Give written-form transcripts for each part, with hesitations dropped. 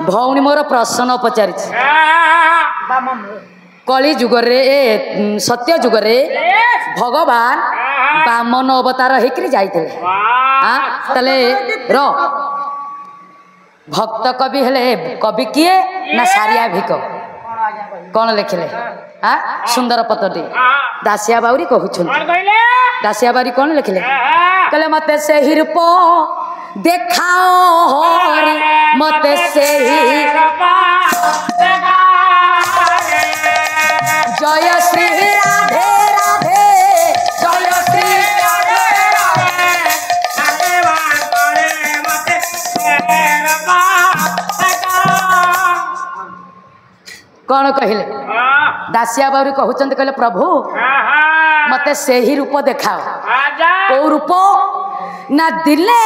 भौणी मोर प्रश्न पचारि कली जुगरे सत्य जुगरे भगवान बामन अवतार होकर जाइते तले र भक्त कवि हेले कवि किए ना सारिया भिक कौन लिखिले सुंदर पदटी दासिया बाउरी कहउछन दासिया बाउरी कौन लिखिले कहले मते से ही रूप देखाओ हरि मते से ही जय श्री राधे राधे जय श्री राधे कौन कहले दासिया बाउरी कहउछन कहले प्रभु मते से ही रूप देखाओ को रूप ना दिले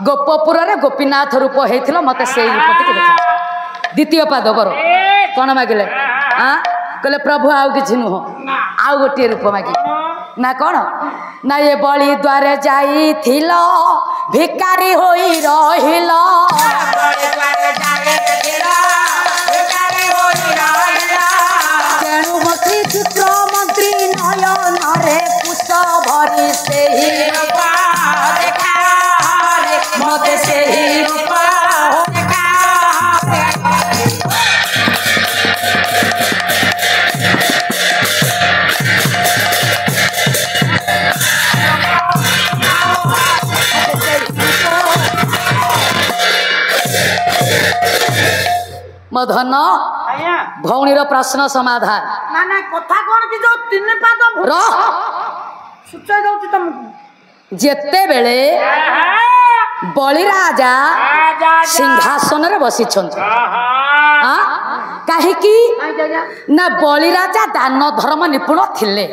गोपपुर रे गोपीनाथ रूप होइथिलो मते से रूप टिके देखा द्वितीय पाद बर कौन मागिले कहले प्रभु आउ किछि नुह आउ गोटे रूप मागी ना कौन ना ये बलि द्वारे जाइथिलो भिकारी होई रहिलो तेणु मंत्री चित्र मंत्री नयन रे पुष्प भरी से ही मते से ही मधन भौणी प्रश्न समाधान ना ना कथा कोन कि जो तीन पाद र सुचाई दउति तुमको जेते बेले बलि राजा सिंहासन रे बसी छंत काहे की ना बलि राजा दान धर्म निपुण थिले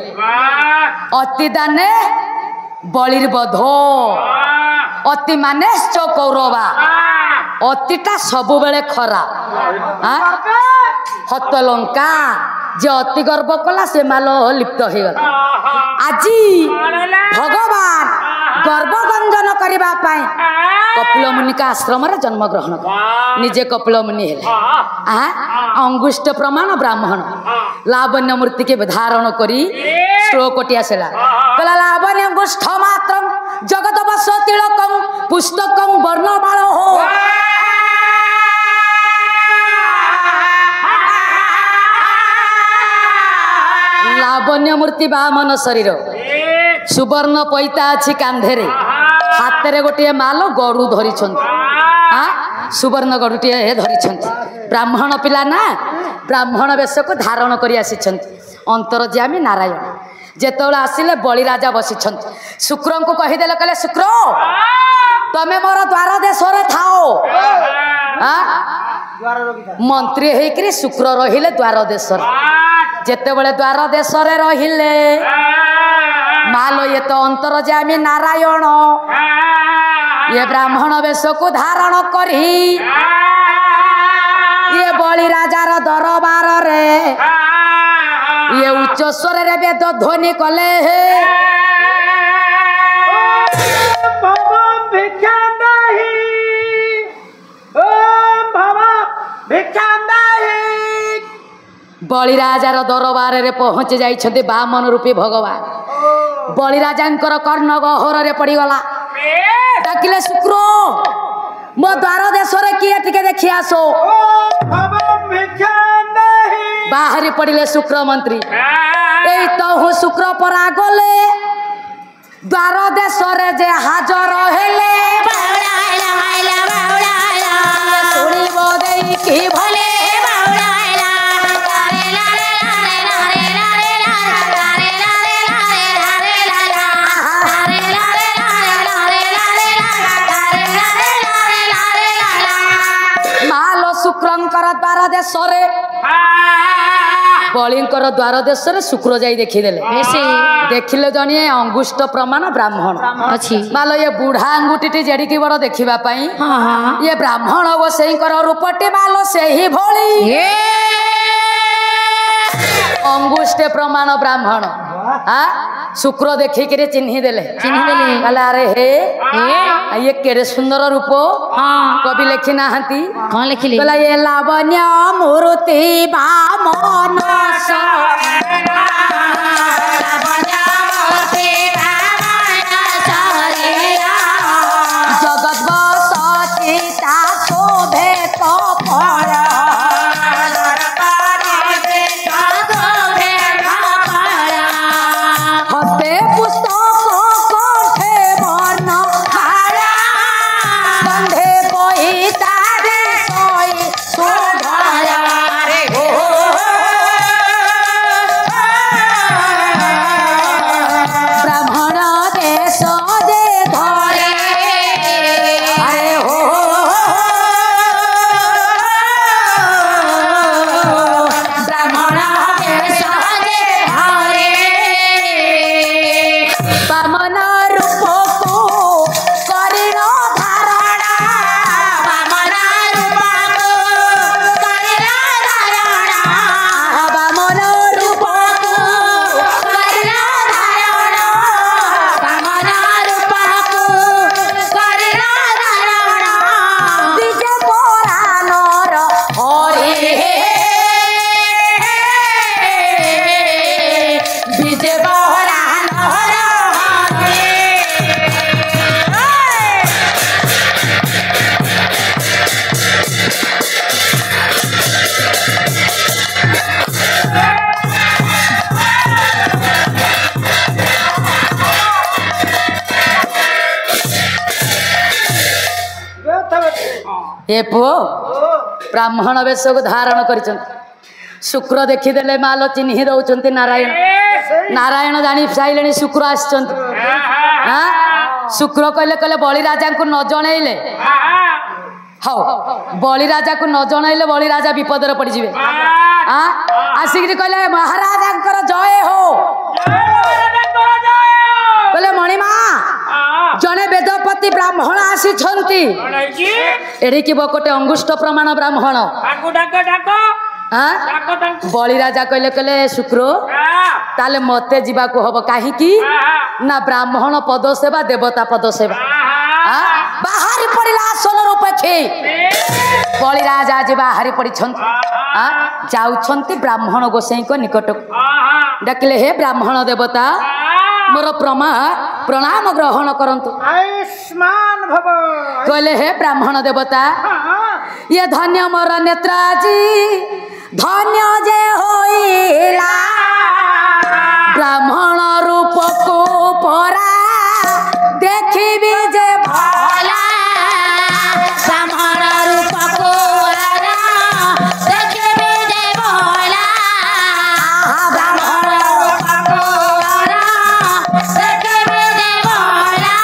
अति दाने बलिर बधो अति माने कौरवा अतिटा सब बेले खरा हत लंका जे अति गर्व कला से माल लिप्त हो गला आज भगवान गर्व गंजन करबा पाए कपिल मुनि का आश्रम रे जन्म ग्रहण कर निजे कपिल मुनि हेले अंगुष्ठ प्रमाण ब्राह्मण लावण्य मूर्ति के धारण करी श्लोकटी आसला कहला लावण्य अंगुष्ठ मात्रम जगत बस तिलकं पुस्तकं वर्णमाल हो लावण्य मूर्ति बामन शरीर सुवर्ण पैता अच्छी कांधे हाथ में गोटे माल गरु धरी सुवर्ण गरुटे धरी ब्राह्मण पिला ना ब्राह्मण वेश को धारण कर अंतरजामी नारायण जेतोले आसिले बलि राजा बसी शुक्र को कहीदेले कहले शुक्र तमे मोर द्वार देश थाओ मंत्री होकर शुक्र रहिले द्वार देश जेते बळे द्वार देश रहिले मालो ये तो अंतरजामी नारायण ये ब्राह्मण वेश को धारण करी ये बलि राजार दरबार रे ये उच्च स्वर रे वेद ध्वनि कले बलि राजार दरबार रे पहुंच जाइछन्ते बामन रूपी भगवान बलि राजांकर कर्ण गहर रे पड़ीगला डाकिले शुक्र मो द्वार देश रे किए टिके देखि आसो बाहरी पड़िले शुक्र मंत्री एई तो हूँ शुक्र परा गले द्वार देश रे जे हाजर हेले सुनिबो देई की भले शुक्रंकर द्वार देश बलिंकर द्वार देश शुक्र जाई देखीदेले देखिले जनिए अंगुष्ठ प्रमाण ब्राह्मण अच्छी मालो ये बुढ़ा अंगुठी जेडिकी बड़ देखिबा पई ये ब्राह्मण गोसेईकर रूपटी मालो सेही भोली अंगुष्ठ प्रमाण ब्राह्मण शुक्र देखिक चिन्ही देले चिन्हिदेले कहला अरे हे ये केड़े सुंदर रूप कवि लिखी ना कौन लिखिले कहला ये लावण्य मूर्ति बामन जगत बसचिता शोभे तो फल हस्ते पुस्तक कंठे वर्ण माला कंधे बहिता विषय शोभा ब्राह्मण देश दे धरे अरे हो ब्राह्मण देश दे धरे बामन रूप को करिण धारणा बामन रूप को करिण धारणा बामन रूप को करिण धारणा बामन रूप को करिण धारणा विजय पुराणर हरि विजय पुराणर हरि ये पुओ ब्राह्मण वेश को धारण कर शुक्र देखीदे माल चिन्ही दौरान नारायण नारायण जानी सारे शुक्र आसुक्र कहले कहले बलि राजा को न जनइले हाँ बलि राजा को न जनइले बलि राजा विपदर पड़े आसिक कहले महाराजा जय हो कहले मणिमा जने वेदपति ब्राह्मण आसी एड़िकी बकोटे अंगुष्ठ प्रमाण ब्राह्मण बलि राजा कहले कहले शुक्र ताले मते जीवाकू हब कहीं ना ब्राह्मण पद सेवा देवता पद सेवा बाहरी पड़िला आसन रूपे बलि राजा आज बाहरी पड़ी जाउछंती ब्राह्मण गोसाई को निकट डाकिले हे ब्राह्मण देवता मोर प्रणाम ग्रहण करंतु आयुष्मान भव कहले हे ब्राह्मण देवता ये धन्य मोर नेत्राजी धन्य जे होइला ब्राह्मण रूप को परा देखिबी जे भला ब्राह्मण रूप को देखिबी जे भला ब्राह्मण रूप को देखिबी जे भला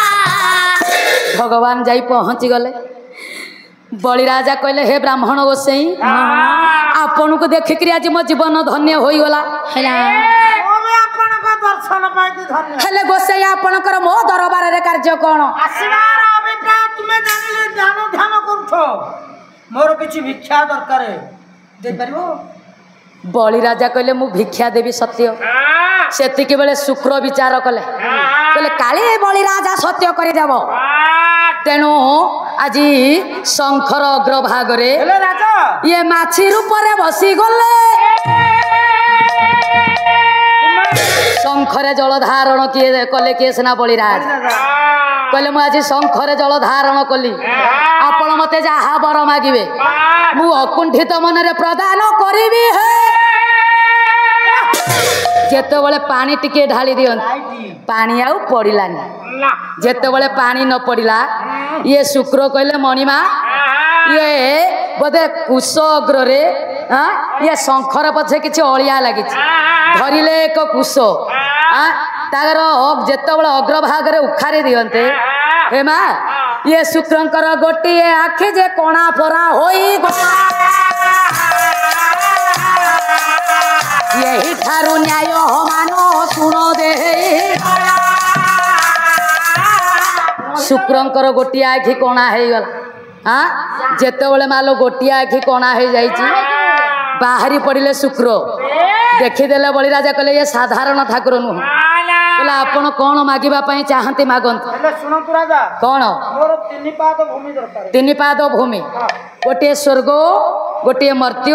भगवान जाई पहुंची गले बलि राजा कहले हे ब्राह्मण गोसाई आपन को देखिक आज मो जीवन धन्य होईगला दर्शन हेले गोसाई आपणकर मो दरबार रे कार्य कौन तुमे जानिले ध्यान ध्यान करछो मोर किछि भिक्षा दरकार दे परबो बलि राजा कहले मु भिक्षा देवी सत्य सेतिके बेले शुक्र विचार कले कहले काले बलि राजा सत्य करि देबो तेणु आज शंखर अग्रभाग ये माछी रूप बसी गले शंखरे जल धारण किए कले किए सेना बलिराज कहले मु आज शंखरे जल धारण कली आपण मते जहा बर मागिबे मु अकुंठित मनरे प्रदान करिबी हे जेते बळे पानी टिके ढाली दियन पानी आउ पड़िलानी जेते बळे पानी न पड़िला ये शुक्र कहले मणिमा ये बोधे कुश अग्रे ये शंखर पछे किछि अलिया लगी धरिले एक कुश तार जेते बळे अग्रभाग रे उखारी दियंते हे मा ये शुक्रंकर गोटिए आखि जे कोणा परा होई यही ठारू न्याय मानो शुण दे शुक्रंकर गोटिए आखि कोणा हो गला जेते बळे मालो गोटिए आखि कोणा हो जाइछि बाहरी पड़िले शुक्र देखीदेले बलिराजा कहले ये साधारण ठाकुर नुह बोला आपण कौन मागिबा पई चाहते मागंतु हेले सुनंतु राजा कौन मोर 3 पाद भूमि दरकार 3 पाद भूमि गोटे स्वर्ग गोटे मर्त्य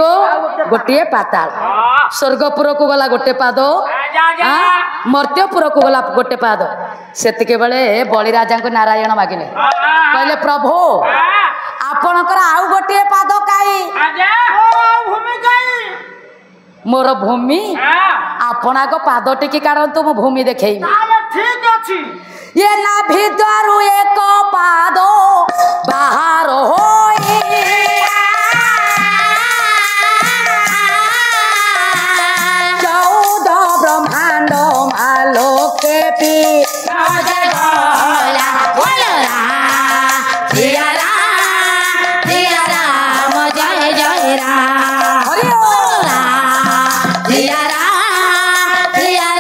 गोटे पाताल स्वर्गपुर को गला गोटे पाद मर्त्यपुर को गला गोटे पाद सेतिके बेले बलि राजा को नारायण मागिले कहले प्रभु आपणकर आउ गोटे पाद काई भूमि काई मोर भूमि आपणा को पाद टिकी काढंतु मो भूमि देखै ताले ठीक अछि ये नाभि द्वारु एक पाद बाहर होई ब्रह्मांड मालो के पी जय जय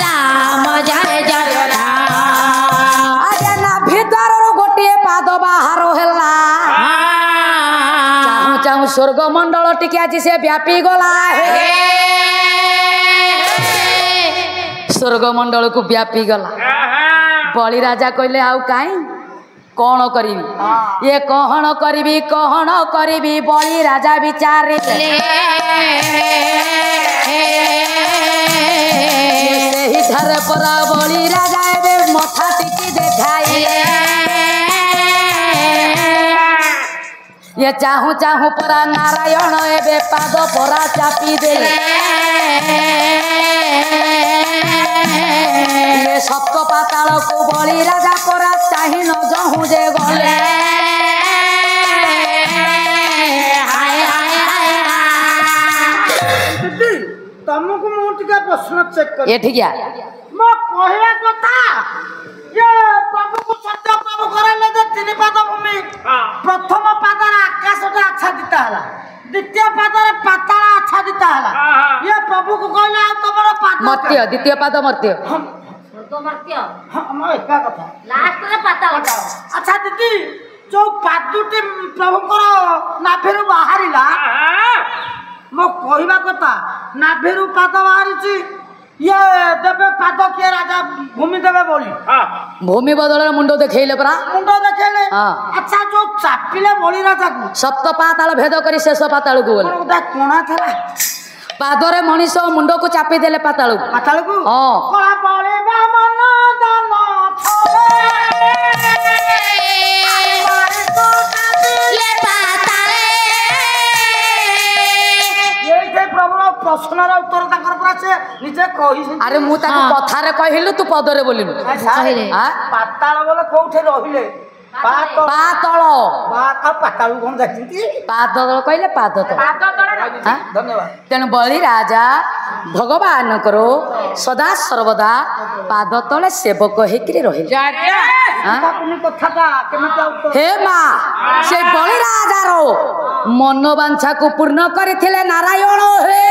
राम जय जय राम अरे ना भीतर गोटे पाद बाहर हेला चाहू चाहू स्वर्ग मंडल टिके आज से व्यापी गला है स्वर्ग मंडल को व्यापी गला बलि राजा कहले आउ काई कौन करिवी ये कहण करिवी बलि राजा विचारे ही धर परा बलि राजा एबे मथा टिकी देखाई ये चाहू चाहू परा नारायण एबे पाद परा चापी देले ये सप्त पाताल को बलि राजा परा चाहि न जहू जे गले हाय हाय दीदी तुमको मु टिका प्रश्न चेक कर ये ठीक है मो कहला कथा ये प्रभु को सत्य प्रभु करले जे 3 पाद भूमि प्रथम पादर आकाशटा आच्छादित हला द्वितीय पादर पाताल आच्छादित हला ये प्रभु को कहला तमरो पाद मर्त्य द्वितीय पाद मर्त्य हम एका कथा लास्ट रे पाताल अच्छा दीदी जो पादुटी प्रभुकर नाभिरु बाहरिला मो कहवा कथा नाभिरु पाद बाहरिची ये देवे पाद के राजा भूमि देवे बोली भूमि बदल मुंडो देखैले परा मुंडो देखेले अच्छा जो चापिले बोली राजा को सप्त पाताल भेद करी शेष पाताल को बोले गोटा कोणा थला पादरे मनीष मुंडो को चापी देले पाताल को हां कोला बोले मन दान प्रश्नर उत्तर ताकर पूरा से निजे कहि अरे मु ताको कथारे कहिलु तू पदरे बोलिलु पाताल बोले कोठे रहिले पातळ पाताल कोन जाछिंती पादल कहले पादतळ धन्यवाद तेणु बलि राजा भगवान करो सदा सर्वदा पाद तले सेवक हेकरी रहिले हे माँ से बलि राजार मनोवांछा को पूर्ण करथिले नारायण हे